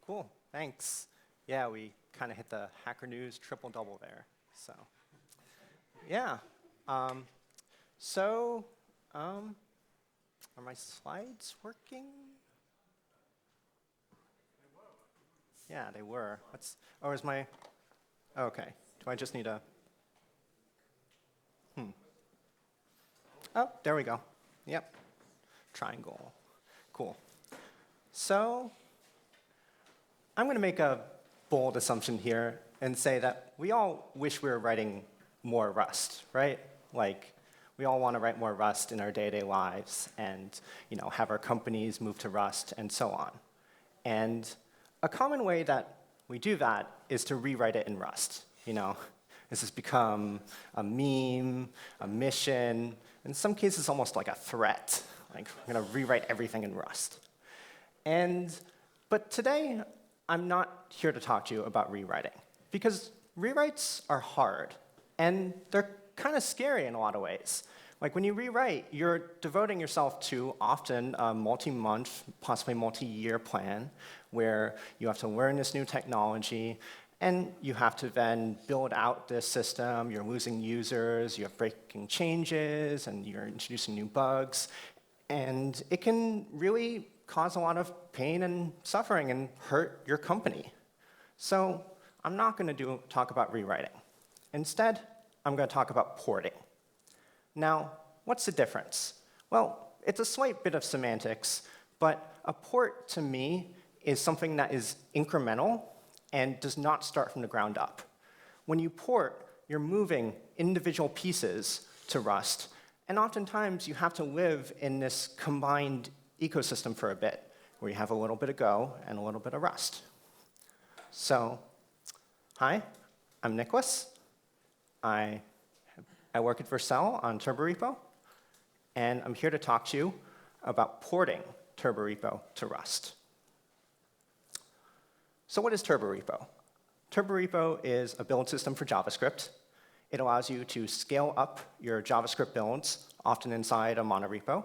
Cool, thanks. Yeah, we kind of hit the Hacker News triple-double there. So, yeah. Are my slides working? Yeah, they were. Is my, OK. Do I just need a, Oh, there we go. Yep. Triangle. Cool. So I'm going to make a bold assumption here and say that we all wish we were writing more Rust, right? Like, we all want to write more Rust in our day-to-day lives and have our companies move to Rust and so on. And a common way that we do that is to rewrite it in Rust. This has become a meme, a mission, in some cases almost like a threat. Like, we're going to rewrite everything in Rust. But today, I'm not here to talk to you about rewriting, because rewrites are hard, and they're kind of scary in a lot of ways. Like, when you rewrite, you're devoting yourself to often a multi-month, possibly multi-year plan, where you have to learn this new technology, and you have to then build out this system. You're losing users, you have breaking changes, and you're introducing new bugs. And it can really cause a lot of pain and suffering and hurt your company. So I'm not going to talk about rewriting. Instead, I'm going to talk about porting. Now, what's the difference? Well, it's a slight bit of semantics, but a port to me is something that is incremental and does not start from the ground up. When you port, you're moving individual pieces to Rust, and oftentimes you have to live in this combined ecosystem for a bit, where you have a little bit of Go and a little bit of Rust. So, hi, I'm Nicholas. I work at Vercel on Turborepo, and I'm here to talk to you about porting Turborepo to Rust. So what is Turborepo? Turborepo is a build system for JavaScript. It allows you to scale up your JavaScript builds, often inside a monorepo.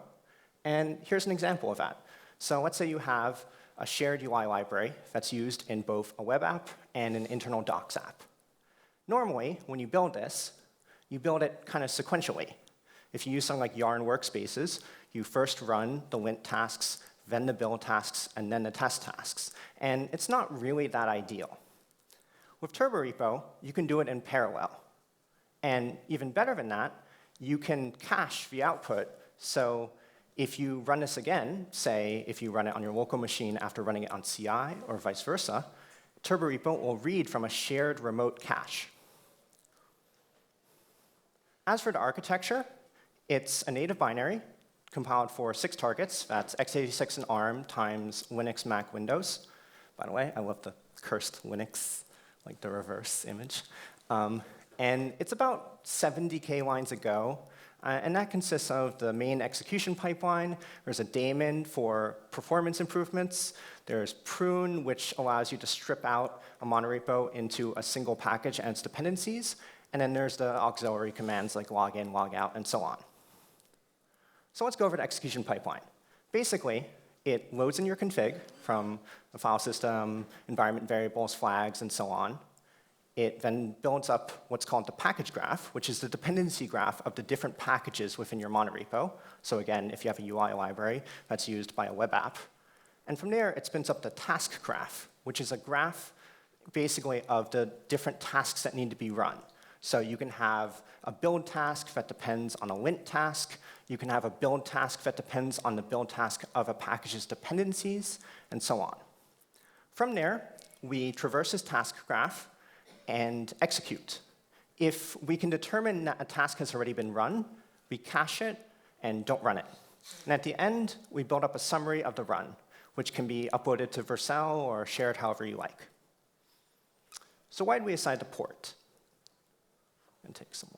And here's an example of that. So let's say you have a shared UI library that's used in both a web app and an internal docs app. Normally, when you build this, you build it kind of sequentially. If you use something like Yarn workspaces, you first run the lint tasks, then the build tasks, and then the test tasks. And it's not really that ideal. With Turborepo, you can do it in parallel. And even better than that, you can cache the output. So if you run this again, say if you run it on your local machine after running it on CI or vice versa, Turborepo will read from a shared remote cache. As for the architecture, it's a native binary compiled for 6 targets. That's x86 and ARM times Linux, Mac, Windows. By the way, I love the cursed Linux, like the reverse image. And it's about 70K lines of Go. And that consists of the main execution pipeline. There's a daemon for performance improvements. There's prune, which allows you to strip out a monorepo into a single package and its dependencies. And then there's the auxiliary commands like log in, log out, and so on. So let's go over the execution pipeline. Basically, it loads in your config from the file system, environment variables, flags, and so on. It then builds up what's called the package graph, which is the dependency graph of the different packages within your monorepo. So again, if you have a UI library that's used by a web app. And from there, it spins up the task graph, which is a graph basically of the different tasks that need to be run. So you can have a build task that depends on a lint task. You can have a build task that depends on the build task of a package's dependencies, and so on. From there, we traverse this task graph and execute. If we can determine that a task has already been run, we cache it and don't run it. And at the end, we build up a summary of the run, which can be uploaded to Vercel or shared however you like. So why did we decide to port? And take some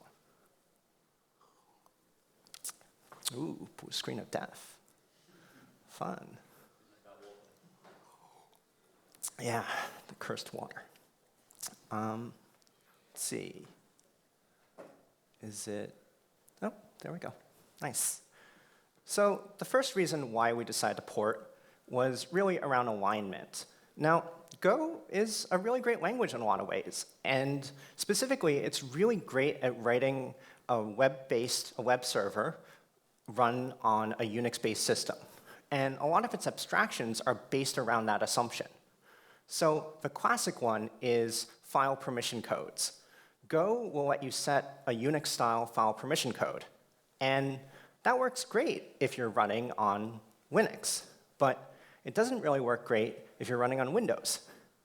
more. Ooh, screen of death. Fun. Yeah, the cursed water. Let's see. Is it? Oh, there we go. Nice. So the first reason why we decided to port was really around alignment. Now, Go is a really great language in a lot of ways. And specifically, it's really great at writing a web server run on a Unix-based system. And a lot of its abstractions are based around that assumption. So the classic one is file permission codes. Go will let you set a Unix-style file permission code. And that works great if you're running on Linux. But it doesn't really work great if you're running on Windows.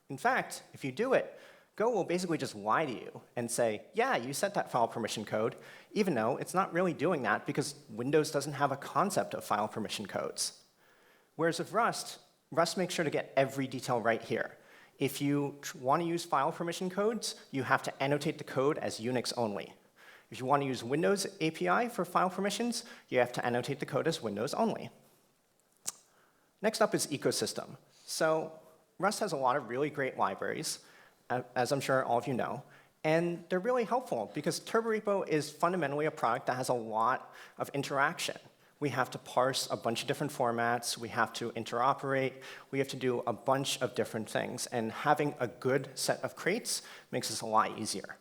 In fact, if you do it, Go will basically just lie to you and say, yeah, you set that file permission code, even though it's not really doing that because Windows doesn't have a concept of file permission codes. Whereas with Rust makes sure to get every detail right here. If you want to use file permission codes, you have to annotate the code as Unix only. If you want to use Windows API for file permissions, you have to annotate the code as Windows only. Next up is ecosystem. So Rust has a lot of really great libraries, as I'm sure all of you know, and they're really helpful because Turborepo is fundamentally a product that has a lot of interaction. We have to parse a bunch of different formats, we have to interoperate, we have to do a bunch of different things, and having a good set of crates makes this a lot easier.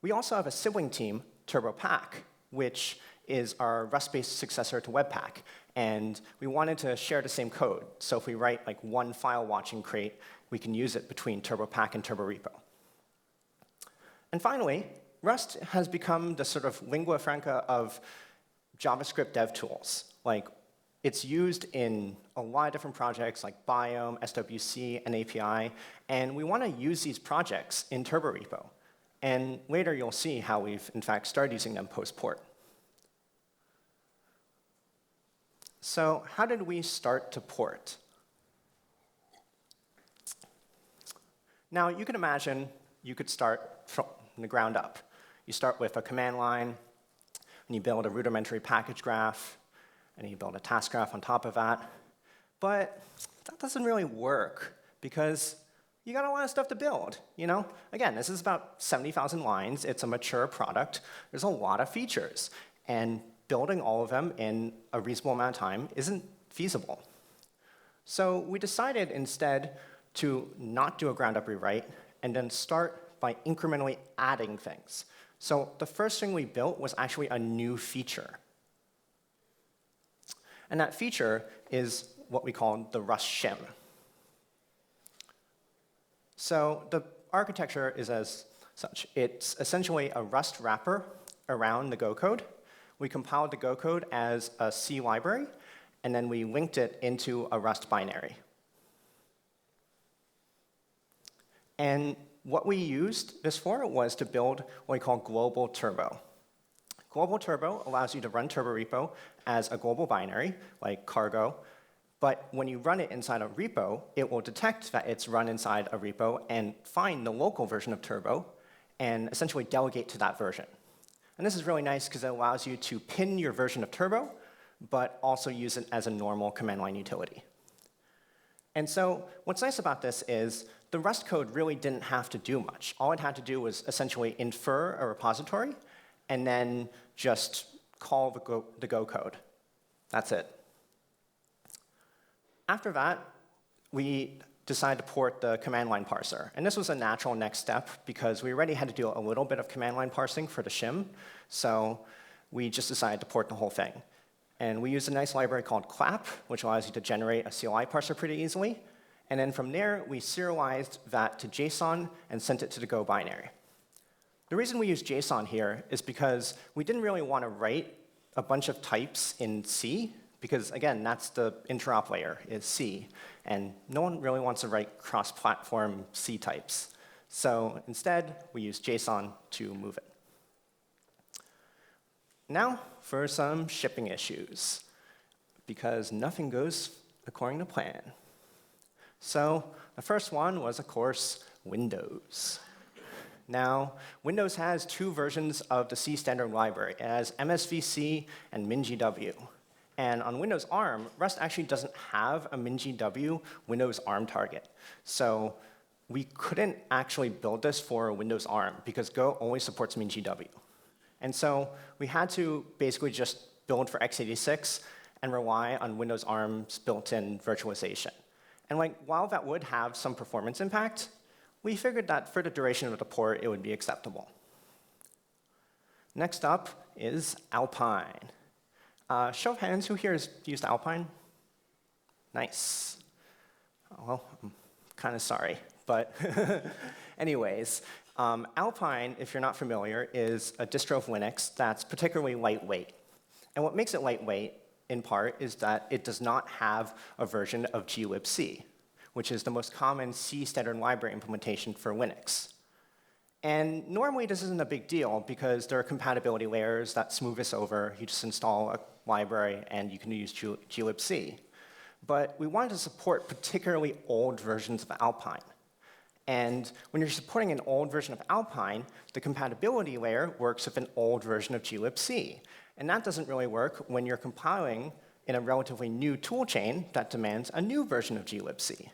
We also have a sibling team, TurboPack, which is our Rust-based successor to Webpack. And we wanted to share the same code. So if we write like one file watching crate, we can use it between TurboPack and Turborepo. And finally, Rust has become the sort of lingua franca of JavaScript dev tools. Like, it's used in a lot of different projects like Biome, SWC, and API. And we want to use these projects in Turborepo. And later you'll see how we've, in fact, started using them post-port. So how did we start to port? Now, you can imagine you could start from the ground up. You start with a command line, and you build a rudimentary package graph, and you build a task graph on top of that. But that doesn't really work, because you got a lot of stuff to build, you know? Again, this is about 70,000 lines. It's a mature product. There's a lot of features. And building all of them in a reasonable amount of time isn't feasible. So we decided instead to not do a ground-up rewrite and then start by incrementally adding things. So the first thing we built was actually a new feature. And that feature is what we call the Rust shim. So the architecture is as such. It's essentially a Rust wrapper around the Go code. We compiled the Go code as a C library, and then we linked it into a Rust binary. And what we used this for was to build what we call global turbo. Global turbo allows you to run Turborepo as a global binary, like cargo. But when you run it inside a repo, it will detect that it's run inside a repo and find the local version of Turbo and essentially delegate to that version. And this is really nice because it allows you to pin your version of Turbo, but also use it as a normal command line utility. And so what's nice about this is the Rust code really didn't have to do much. All it had to do was essentially infer a repository and then just call the Go code. That's it. After that, we decided to port the command line parser. And this was a natural next step because we already had to do a little bit of command line parsing for the shim. So we just decided to port the whole thing. And we used a nice library called Clap, which allows you to generate a CLI parser pretty easily. And then from there, we serialized that to JSON and sent it to the Go binary. The reason we use JSON here is because we didn't really want to write a bunch of types in C, because again, that's the interop layer, is C. And no one really wants to write cross-platform C types. So instead, we use JSON to move it. Now for some shipping issues, because nothing goes according to plan. So the first one was, of course, Windows. Now, Windows has two versions of the C standard library. It has MSVC and MinGW. And on Windows ARM, Rust actually doesn't have a MinGW Windows ARM target. So we couldn't actually build this for Windows ARM because Go only supports MinGW. And so we had to basically just build for x86 and rely on Windows ARM's built-in virtualization. And while that would have some performance impact, we figured that for the duration of the port, it would be acceptable. Next up is Alpine. Show of hands, who here has used Alpine? Nice. Oh, well, I'm kind of sorry, but anyways, Alpine, if you're not familiar, is a distro of Linux that's particularly lightweight. And what makes it lightweight, in part, is that it does not have a version of glibc, which is the most common C standard library implementation for Linux. And normally, this isn't a big deal, because there are compatibility layers that smooth this over. You just install a library, and you can use glibc. But we wanted to support particularly old versions of Alpine. And when you're supporting an old version of Alpine, the compatibility layer works with an old version of glibc. And that doesn't really work when you're compiling in a relatively new toolchain that demands a new version of glibc.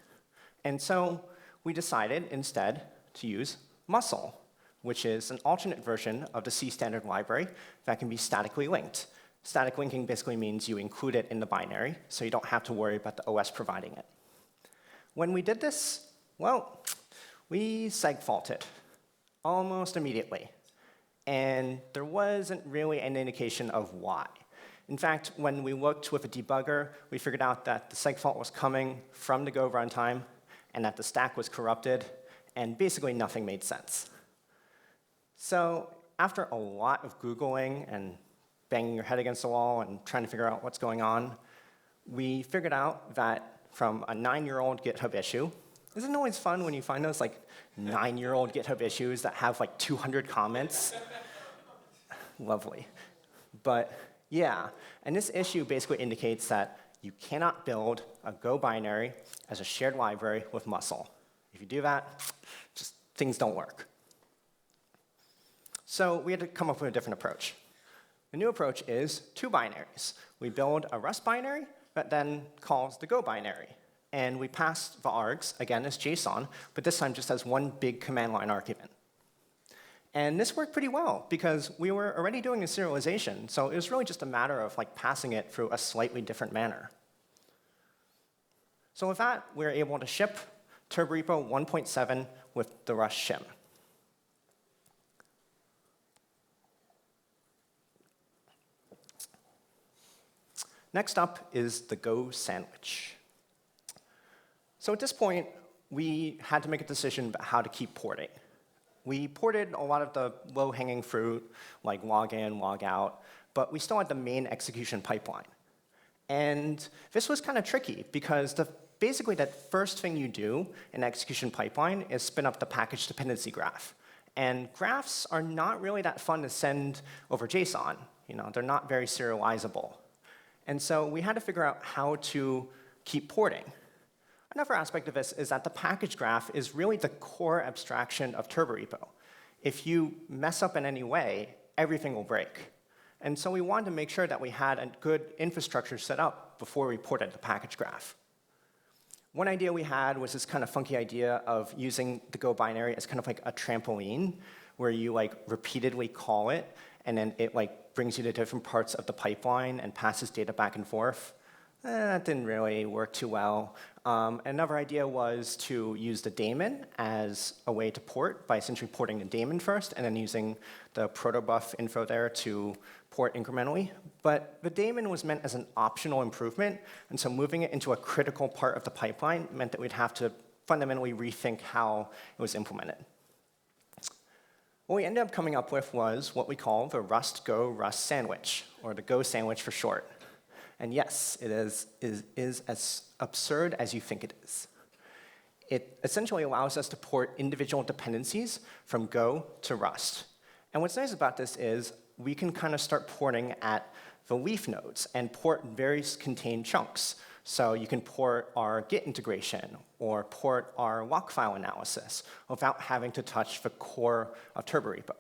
And so we decided instead to use Muscle, which is an alternate version of the C standard library that can be statically linked. Static linking basically means you include it in the binary, so you don't have to worry about the OS providing it. When we did this, well, we segfaulted almost immediately. And there wasn't really an indication of why. In fact, when we looked with a debugger, we figured out that the segfault was coming from the Go runtime, and that the stack was corrupted, and basically nothing made sense. So after a lot of Googling and banging your head against the wall and trying to figure out what's going on, we figured out that from a 9-year-old GitHub issue, isn't it always fun when you find those 9-year-old GitHub issues that have 200 comments? Lovely. But yeah, and this issue basically indicates that you cannot build a Go binary as a shared library with Muscle. If you do that, just things don't work. So we had to come up with a different approach. The new approach is 2 binaries. We build a Rust binary that then calls the Go binary. And we pass the args, again, as JSON, but this time just as one big command line argument. And this worked pretty well, because we were already doing a serialization, so it was really just a matter of passing it through a slightly different manner. So with that, we were able to ship Turborepo 1.7 with the Rust shim. Next up is the Go sandwich. So at this point, we had to make a decision about how to keep porting. We ported a lot of the low-hanging fruit, like log in, log out, but we still had the main execution pipeline. And this was kind of tricky, because basically that first thing you do in execution pipeline is spin up the package dependency graph. And graphs are not really that fun to send over JSON. They're not very serializable. And so we had to figure out how to keep porting. Another aspect of this is that the package graph is really the core abstraction of Turborepo. If you mess up in any way, everything will break. And so we wanted to make sure that we had a good infrastructure set up before we ported the package graph. One idea we had was this kind of funky idea of using the Go binary as kind of like a trampoline, where you repeatedly call it, and then it brings you to different parts of the pipeline and passes data back and forth. That didn't really work too well. Another idea was to use the daemon as a way to port by essentially porting the daemon first and then using the protobuf info there to port incrementally. But the daemon was meant as an optional improvement, and so moving it into a critical part of the pipeline meant that we'd have to fundamentally rethink how it was implemented. What we ended up coming up with was what we call the Rust Go Rust sandwich, or the Go sandwich for short. And yes, it is as absurd as you think it is. It essentially allows us to port individual dependencies from Go to Rust. And what's nice about this is we can kind of start porting at the leaf nodes and port various contained chunks. So you can port our Git integration or port our lock file analysis without having to touch the core of Turborepo.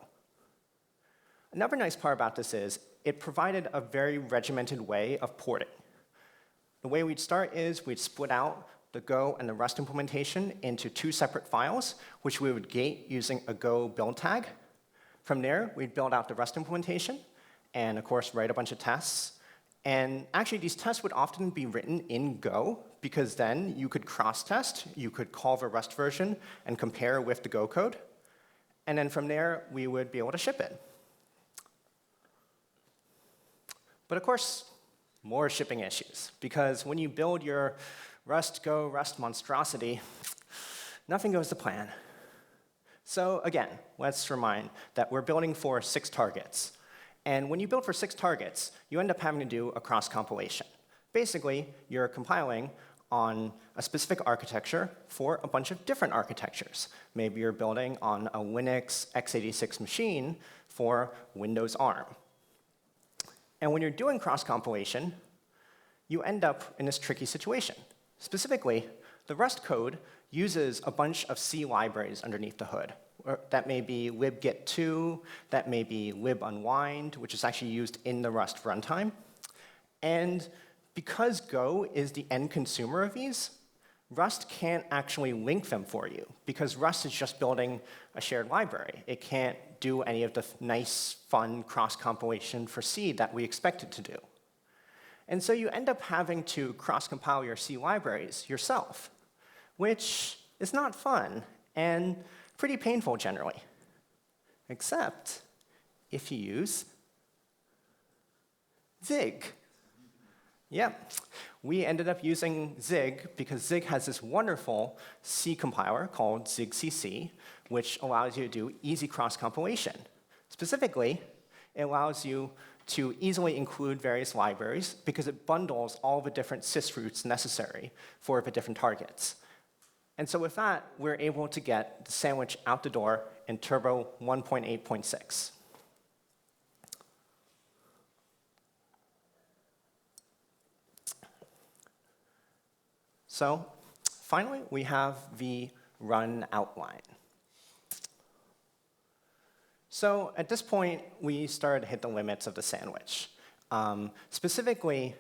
Another nice part about this is it provided a very regimented way of porting. The way we'd start is we'd split out the Go and the Rust implementation into 2 separate files, which we would gate using a Go build tag. From there, we'd build out the Rust implementation and, of course, write a bunch of tests. And actually, these tests would often be written in Go, because then you could cross-test, you could call the Rust version and compare with the Go code. And then from there, we would be able to ship it. But of course, more shipping issues, because when you build your Rust Go Rust monstrosity, nothing goes to plan. So again, let's remind that we're building for 6 targets. And when you build for 6 targets, you end up having to do a cross-compilation. Basically, you're compiling on a specific architecture for a bunch of different architectures. Maybe you're building on a Linux x86 machine for Windows ARM. And when you're doing cross-compilation, you end up in this tricky situation. Specifically, the Rust code uses a bunch of C libraries underneath the hood. That may be libgit2, that may be libunwind, which is actually used in the Rust runtime. And because Go is the end consumer of these, Rust can't actually link them for you, because Rust is just building a shared library. It can't do any of the nice, fun cross-compilation for C that we expect it to do. And so you end up having to cross-compile your C libraries yourself, which is not fun and pretty painful generally, except if you use Zig. Yeah, we ended up using Zig because Zig has this wonderful C compiler called zigcc, which allows you to do easy cross-compilation. Specifically, it allows you to easily include various libraries because it bundles all the different sysroots necessary for the different targets. And so with that, we're able to get the sandwich out the door in Turbo 1.8.6. So finally, we have the run outline. So at this point, we started to hit the limits of the sandwich. Specifically,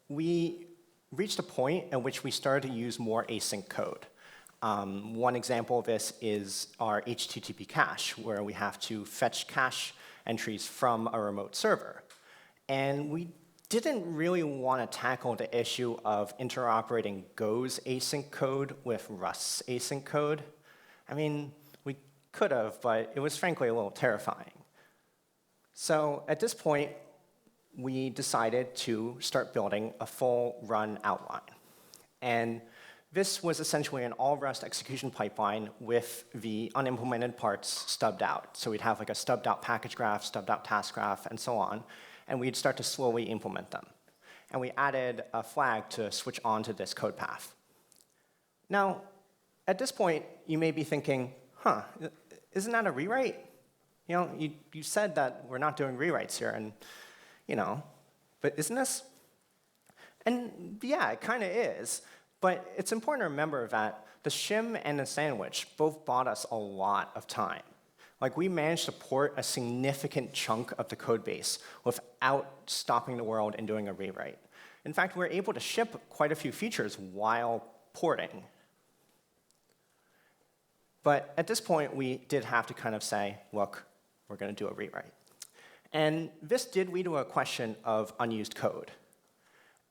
we reached a point at which we started to use more async code. One example of this is our HTTP cache, where we have to fetch cache entries from a remote server. And we didn't really want to tackle the issue of interoperating Go's async code with Rust's async code. I mean, we could have, but it was frankly a little terrifying. So at this point, we decided to start building a full run outline. And this was essentially an all-Rust execution pipeline with the unimplemented parts stubbed out. So we'd have like a stubbed out package graph, stubbed out task graph, and so on. And we'd start to slowly implement them. And we added a flag to switch on to this code path. Now, at this point, you may be thinking, isn't that a rewrite? You know, you said that we're not doing rewrites here, and, you know, but isn't this? And yeah, it kind of is. But it's important to remember that the shim and the sandwich both bought us a lot of time. Like, we managed to port a significant chunk of the code base without stopping the world and doing a rewrite. In fact, we were able to ship quite a few features while porting. But at this point, we did have to kind of say, look, we're going to do a rewrite. And this did lead to a question of unused code.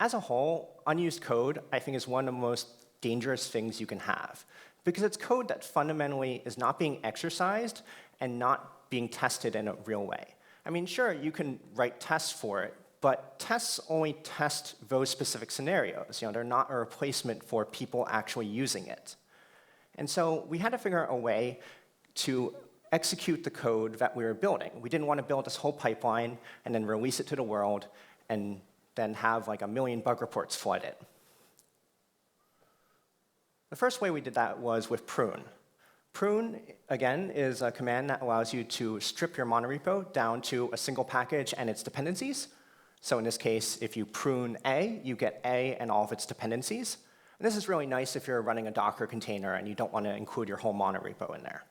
As a whole, unused code, I think, is one of the most dangerous things you can have, because it's code that fundamentally is not being exercised and not being tested in a real way. I mean, sure, you can write tests for it, but tests only test those specific scenarios. You know, they're not a replacement for people actually using it. And so we had to figure out a way to execute the code that we were building. We didn't want to build this whole pipeline and then release it to the world and then have like 1 million bug reports flood it. The first way we did that was with prune. Prune, again, is a command that allows you to strip your monorepo down to a single package and its dependencies. So in this case, if you prune A, you get A and all of its dependencies. And this is really nice if you're running a Docker container and you don't want to include your whole monorepo in there.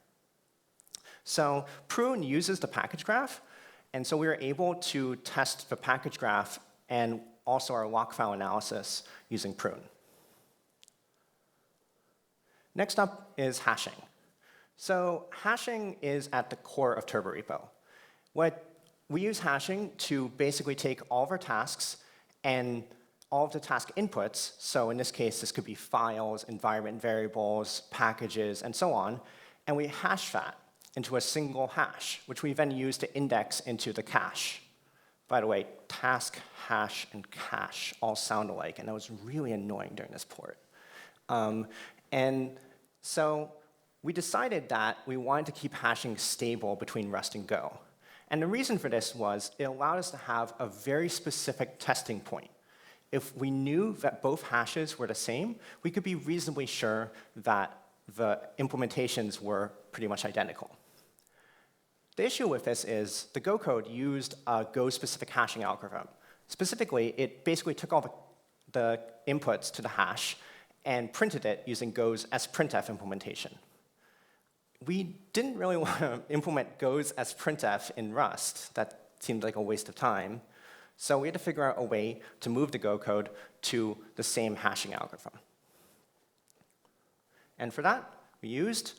So prune uses the package graph, and so we were able to test the package graph and also our lock file analysis using prune. Next up is hashing. So hashing is at the core of Turborepo. We use hashing to basically take all of our tasks and all of the task inputs, so in this case, this could be files, environment variables, packages, and so on, and we hash that into a single hash, which we then use to index into the cache. By the way, task, hash, and cache all sound alike, and that was really annoying during this port. And so we decided that we wanted to keep hashing stable between Rust and Go. And the reason for this was it allowed us to have a very specific testing point. If we knew that both hashes were the same, we could be reasonably sure that the implementations were pretty much identical. The issue with this is the Go code used a Go-specific hashing algorithm. Specifically, it basically took all the inputs to the hash and printed it using Go's sprintf implementation. We didn't really want to implement Go's sprintf in Rust. That seemed like a waste of time. So we had to figure out a way to move the Go code to the same hashing algorithm. And for that, we used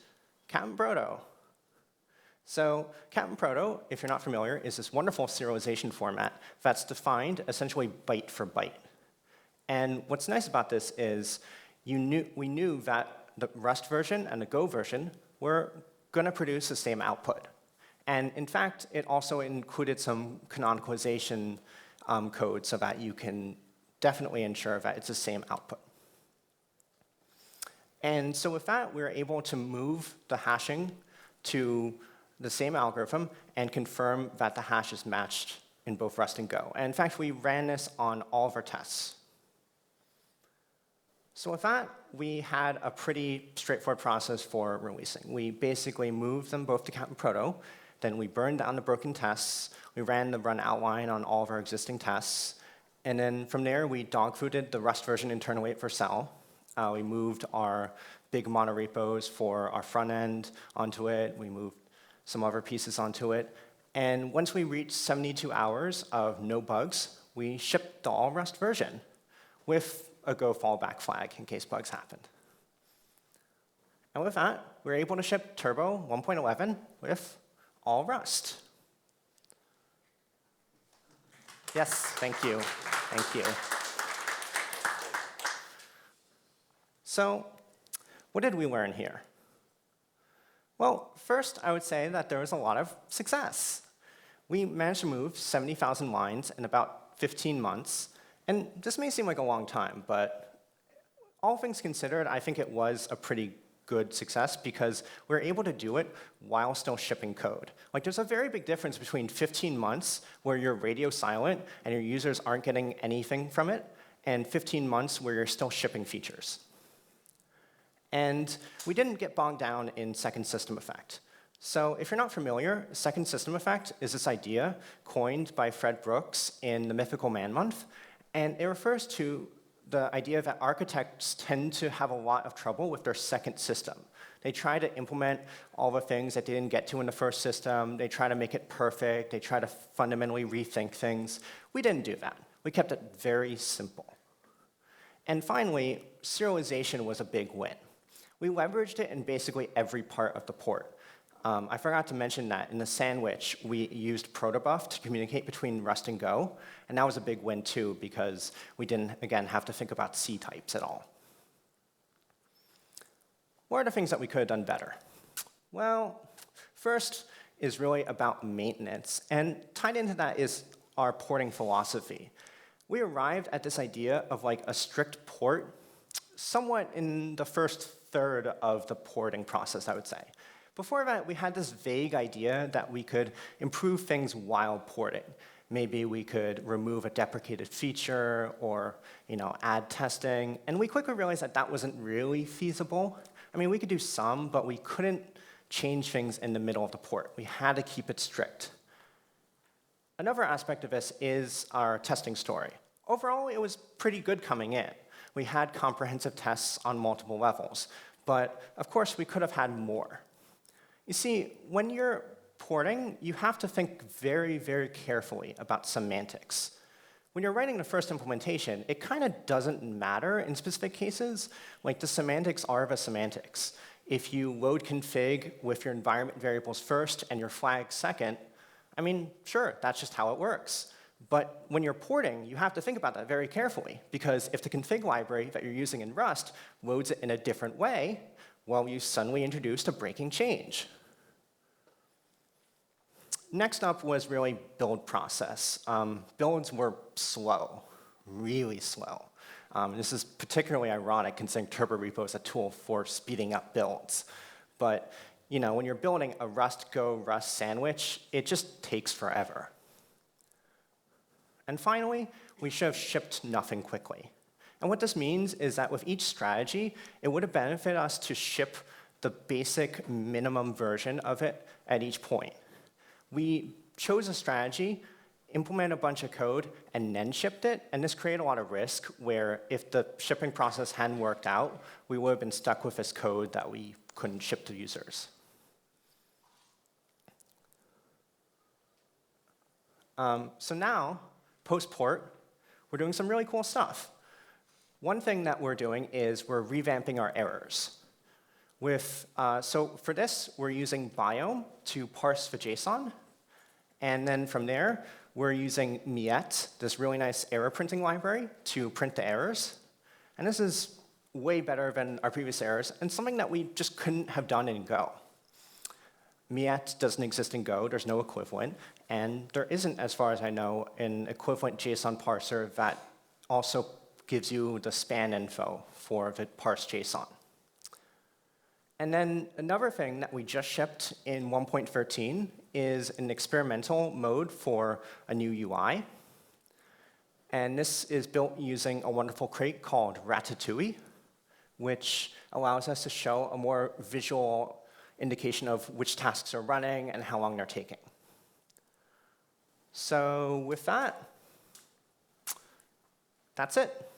Cap'n Proto. So Cap'n Proto, if you're not familiar, is this wonderful serialization format that's defined essentially byte for byte. And what's nice about this is we knew that the Rust version and the Go version were going to produce the same output. And in fact, it also included some canonicalization code so that you can definitely ensure that it's the same output. And so with that, we were able to move the hashing to the same algorithm and confirm that the hash is matched in both Rust and Go. And in fact, we ran this on all of our tests. So with that, we had a pretty straightforward process for releasing. We basically moved them both to Cap'n Proto. Then we burned down the broken tests. We ran the run outline on all of our existing tests. And then from there, we dogfooded the Rust version internally at Vercel. We moved our big monorepos for our front end onto it. We moved some other pieces onto it. And once we reached 72 hours of no bugs, we shipped the all Rust version with a Go fallback flag in case bugs happened. And with that, we were able to ship Turbo 1.11 with all Rust. Yes, thank you. Thank you. So what did we learn here? Well, first, I would say that there was a lot of success. We managed to move 70,000 lines in about 15 months. And this may seem like a long time, but all things considered, I think it was a pretty good success because we were able to do it while still shipping code. Like, there's a very big difference between 15 months where you're radio silent and your users aren't getting anything from it, and 15 months where you're still shipping features. And we didn't get bogged down in second system effect. So if you're not familiar, second system effect is this idea coined by Fred Brooks in the Mythical Man Month. And it refers to the idea that architects tend to have a lot of trouble with their second system. They try to implement all the things that they didn't get to in the first system. They try to make it perfect. They try to fundamentally rethink things. We didn't do that. We kept it very simple. And finally, serialization was a big win. We leveraged it in basically every part of the port. I forgot to mention that in the sandwich, we used protobuf to communicate between Rust and Go, and that was a big win too because we didn't, again, have to think about C types at all. What are the things that we could have done better? Well, first is really about maintenance, and tied into that is our porting philosophy. We arrived at this idea of like a strict port somewhat in the first third of the porting process, I would say. Before that, we had this vague idea that we could improve things while porting. Maybe we could remove a deprecated feature or add testing. And we quickly realized that that wasn't really feasible. I mean, we could do some, but we couldn't change things in the middle of the port. We had to keep it strict. Another aspect of this is our testing story. Overall, it was pretty good coming in. We had comprehensive tests on multiple levels. But of course, we could have had more. You see, when you're porting, you have to think very, very carefully about semantics. When you're writing the first implementation, it kind of doesn't matter in specific cases. Like, the semantics are the semantics. If you load config with your environment variables first and your flags second, I mean, sure, that's just how it works. But when you're porting, you have to think about that very carefully, because if the config library that you're using in Rust loads it in a different way, well, you suddenly introduced a breaking change. Next up was really build process. Builds were slow, really slow. This is particularly ironic considering Turborepo is a tool for speeding up builds. But when you're building a Rust Go Rust sandwich, it just takes forever. And finally, we should have shipped nothing quickly. And what this means is that with each strategy, it would have benefited us to ship the basic minimum version of it at each point. We chose a strategy, implemented a bunch of code, and then shipped it. And this created a lot of risk where if the shipping process hadn't worked out, we would have been stuck with this code that we couldn't ship to users. So now, post-port, we're doing some really cool stuff. One thing that we're doing is we're revamping our errors. So for this, we're using Biome to parse the JSON. And then from there, we're using Miette, this really nice error printing library, to print the errors. And this is way better than our previous errors, and something that we just couldn't have done in Go. Miette doesn't exist in Go. There's no equivalent. And there isn't, as far as I know, an equivalent JSON parser that also gives you the span info for the parsed JSON. And then another thing that we just shipped in 1.13 is an experimental mode for a new UI. And this is built using a wonderful crate called Ratatouille, which allows us to show a more visual indication of which tasks are running and how long they're taking. So with that, that's it.